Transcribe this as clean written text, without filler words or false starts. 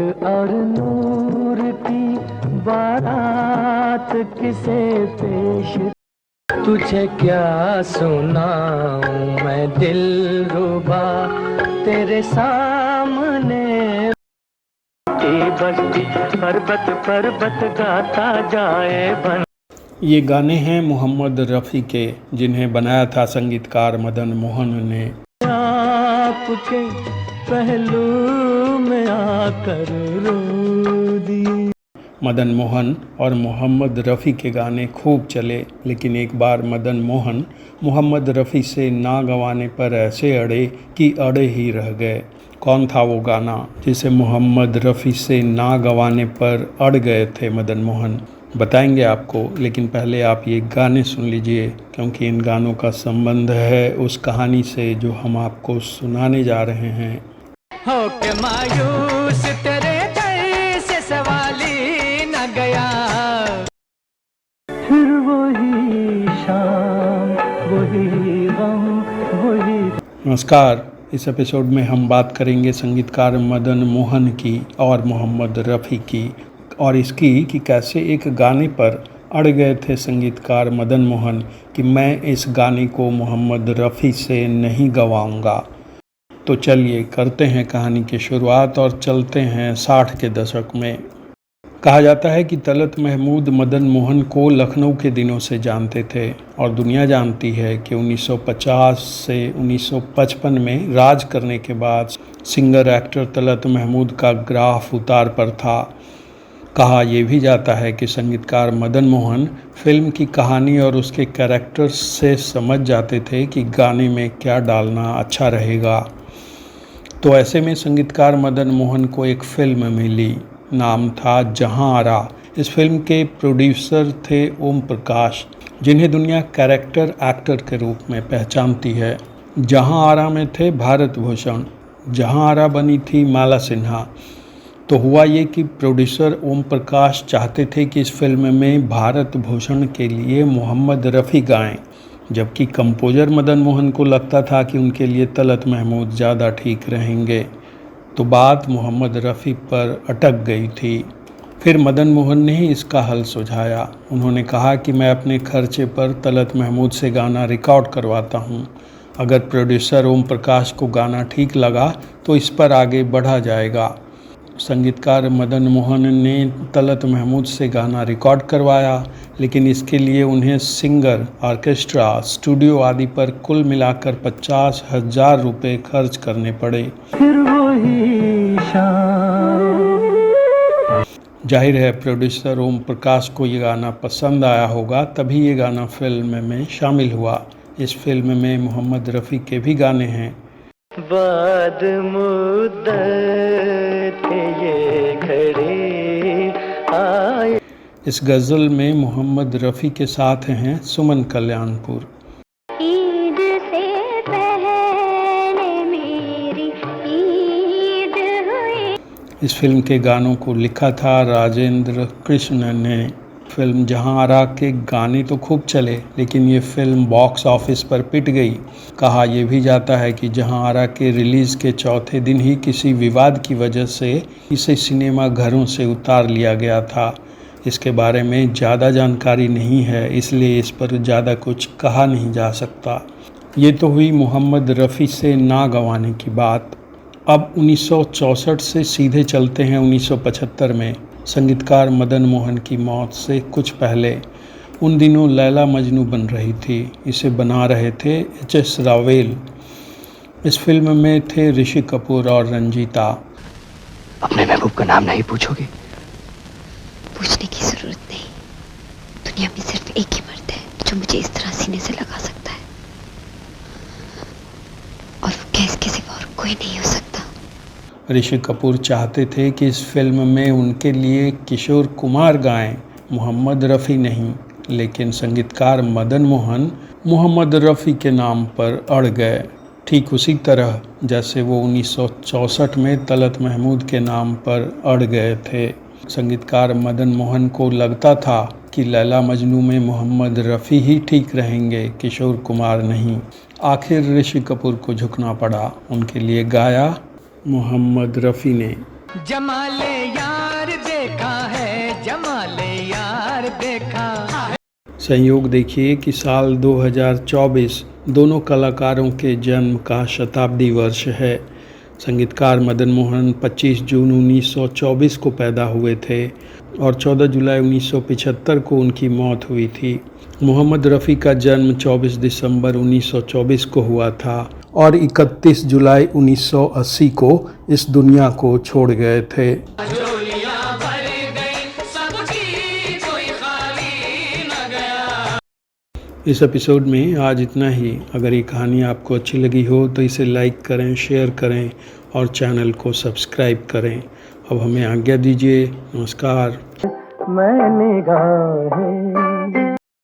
और नूर की बारात किसे पेश, तुझे क्या सुनाऊं मैं दिलरुबा तेरे सामने। बस्ती पर्वत पर्वत गाता जाए बन। ये गाने हैं मोहम्मद रफ़ी के, जिन्हें बनाया था संगीतकार मदन मोहन ने। आपके पहलू में आकर रो दी। मदन मोहन और मोहम्मद रफ़ी के गाने खूब चले, लेकिन एक बार मदन मोहन मोहम्मद रफ़ी से ना गवाने पर ऐसे अड़े कि अड़े ही रह गए। कौन था वो गाना जिसे मोहम्मद रफ़ी से ना गवाने पर अड़ गए थे मदन मोहन? बताएंगे आपको, लेकिन पहले आप ये गाने सुन लीजिए, क्योंकि इन गानों का संबंध है उस कहानी से जो हम आपको सुनाने जा रहे हैं। हो के मायूस तेरे दर से सवाली न गया, फिर वही शाम वही गम वही। नमस्कार, इस एपिसोड में हम बात करेंगे संगीतकार मदन मोहन की और मोहम्मद रफ़ी की, और इसकी कि कैसे एक गाने पर अड़ गए थे संगीतकार मदन मोहन कि मैं इस गाने को मोहम्मद रफ़ी से नहीं गवाऊंगा। तो चलिए करते हैं कहानी की शुरुआत और चलते हैं 60 के दशक में। कहा जाता है कि तलत महमूद मदन मोहन को लखनऊ के दिनों से जानते थे, और दुनिया जानती है कि 1950 से 1955 में राज करने के बाद सिंगर एक्टर तलत महमूद का ग्राफ उतार पर था। कहा यह भी जाता है कि संगीतकार मदन मोहन फिल्म की कहानी और उसके कैरेक्टर्स से समझ जाते थे कि गाने में क्या डालना अच्छा रहेगा। तो ऐसे में संगीतकार मदन मोहन को एक फिल्म मिली, नाम था जहां आरा। इस फिल्म के प्रोड्यूसर थे ओम प्रकाश, जिन्हें दुनिया कैरेक्टर एक्टर के रूप में पहचानती है। जहां आरा में थे भारत भूषण, जहां आरा बनी थी माला सिन्हा। तो हुआ ये कि प्रोड्यूसर ओम प्रकाश चाहते थे कि इस फिल्म में भारत भूषण के लिए मोहम्मद रफ़ी गाएं, जबकि कंपोजर मदन मोहन को लगता था कि उनके लिए तलत महमूद ज़्यादा ठीक रहेंगे। तो बात मोहम्मद रफ़ी पर अटक गई थी। फिर मदन मोहन ने ही इसका हल सुझाया। उन्होंने कहा कि मैं अपने खर्चे पर तलत महमूद से गाना रिकॉर्ड करवाता हूँ। अगर प्रोड्यूसर ओम प्रकाश को गाना ठीक लगा तो इस पर आगे बढ़ा जाएगा। संगीतकार मदन मोहन ने तलत महमूद से गाना रिकॉर्ड करवाया, लेकिन इसके लिए उन्हें सिंगर, ऑर्केस्ट्रा, स्टूडियो आदि पर कुल मिलाकर 50,000 रुपये खर्च करने पड़े। फिर वही शाम। जाहिर है प्रोड्यूसर ओम प्रकाश को ये गाना पसंद आया होगा, तभी ये गाना फिल्म में शामिल हुआ। इस फिल्म में मोहम्मद रफ़ी के भी गाने हैं। बाद मुद्दत ये घड़ी आए। इस गज़ल में मोहम्मद रफ़ी के साथ हैं सुमन कल्याणपुर। ईद से पहले मेरी ईद हुई। इस फिल्म के गानों को लिखा था राजेंद्र कृष्ण ने। फिल्म जहां आरा के गाने तो खूब चले, लेकिन ये फिल्म बॉक्स ऑफिस पर पिट गई। कहा यह भी जाता है कि जहां आरा के रिलीज़ के चौथे दिन ही किसी विवाद की वजह से इसे सिनेमा घरों से उतार लिया गया था। इसके बारे में ज़्यादा जानकारी नहीं है, इसलिए इस पर ज़्यादा कुछ कहा नहीं जा सकता। ये तो हुई मोहम्मद रफ़ी से ना गंवाने की बात। अब 1964 से सीधे चलते हैं 1975 में, संगीतकार मदन मोहन की मौत से कुछ पहले। उन दिनों लैला मजनू बन रही थी। इसे बना रहे थे एच.एस. रावेल। इस फिल्म में थे ऋषि कपूर और रंजीता। अपने महबूब का नाम नहीं पूछोगे? पूछने की जरूरत नहीं। दुनिया में सिर्फ एक ही मर्द है जो मुझे इस तरह सीने से लगा सकता है, और वो गैस के सिवा और कोई नहीं हो सकता। ऋषि कपूर चाहते थे कि इस फिल्म में उनके लिए किशोर कुमार गाएं, मोहम्मद रफ़ी नहीं, लेकिन संगीतकार मदन मोहन मोहम्मद रफ़ी के नाम पर अड़ गए, ठीक उसी तरह जैसे वो 1964 में तलत महमूद के नाम पर अड़ गए थे। संगीतकार मदन मोहन को लगता था कि लैला मजनू में मोहम्मद रफ़ी ही ठीक रहेंगे, किशोर कुमार नहीं। आखिर ऋषि कपूर को झुकना पड़ा, उनके लिए गाया मोहम्मद रफ़ी ने। जमाले यार देखा है, जमाले यार देखा। संयोग देखिए कि साल 2024 दोनों कलाकारों के जन्म का शताब्दी वर्ष है। संगीतकार मदन मोहन 25 जून 1924 को पैदा हुए थे और 14 जुलाई 1975 को उनकी मौत हुई थी। मोहम्मद रफ़ी का जन्म 24 दिसंबर 1924 को हुआ था और 31 जुलाई 1980 को इस दुनिया को छोड़ गए थे। इस एपिसोड में आज इतना ही। अगर ये कहानी आपको अच्छी लगी हो तो इसे लाइक करें, शेयर करें और चैनल को सब्सक्राइब करें। अब हमें आज्ञा दीजिए। नमस्कार। मैं निगाहें